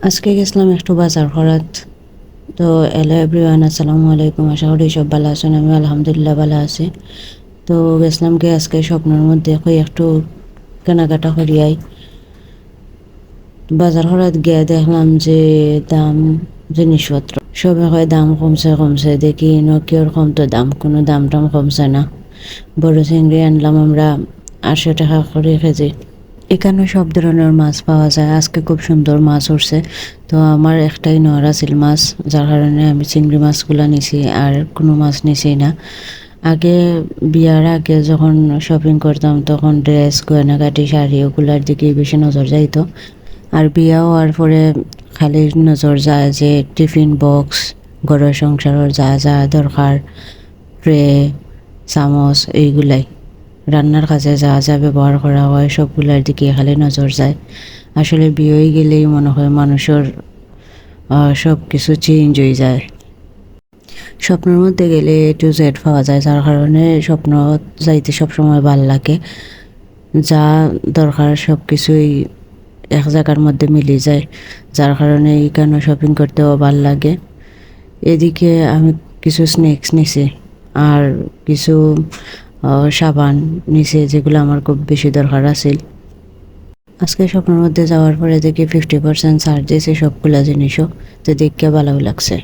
আজকে গেছিলাম একটু বাজার করাত। তো হ্যালো এভরিওয়ান, আসসালামু আলাইকুম। আশা করি সব ভালো আছেন, আমি আলহামদুলিল্লাহ ভালো আছি। তো গেছিলাম কি আজকে স্বপ্নের মধ্যে একটু কেনাকাটা করিয়াই। বাজার করাত গিয়ে দেখলাম যে দাম জিনিসপত্র সবে হয় দাম কমছে কমছে, দেখি নকিওর কম তো দাম, কোনো দাম টাম কমছে না। বড় চিংড়ি আনলাম আমরা 800 টাকা করে কেজি। এখানে সব ধরনের মাছ পাওয়া যায়। আজকে খুব সুন্দর মাছ উঠছে। তো আমার একটাই নড়া ছিল মাছ, যার কারণে আমি চিংড়ি মাছগুলো নিছি, আর কোনো মাছ নিছি না। আগে বিয়ার আগে যখন শপিং করতাম তখন ড্রেস গয়নাগাটি শাড়ি ওগুলার দিকে বেশি নজর যাইতো। আর বিয়া হওয়ার পরে খালি নজর যায় যে টিফিন বক্স, ঘরের সংসারের যা যা দরকার, ট্রে, চামচ, এইগুলাই রান্নার কাজে যা যা ব্যবহার করা হয় সবগুলোর দিকে খালি নজর যায়। আসলে বিয়ে হয়ে গেলেই মনে হয় মানুষের সব কিছু চেঞ্জ হয়ে যায়। স্বপ্নের মধ্যে গেলে A to Z পাওয়া যায়, যার কারণে স্বপ্ন যাইতে সবসময় ভাল লাগে। যা দরকার সব কিছুই এক জায়গার মধ্যে মিলে যায়, যার কারণে এখানে শপিং করতেও ভাল লাগে। এদিকে আমি কিছু স্ন্যাক্স নিছি, আর কিছু সাবান নিচে, যেগুলো আমার খুব বেশি দরকার আছিল। আজকে স্বপ্নের মধ্যে যাওয়ার পরে দেখি 50% ছাড় দিয়েছে সবগুলা জিনিসও, তো দেখতে ভালো লাগছে।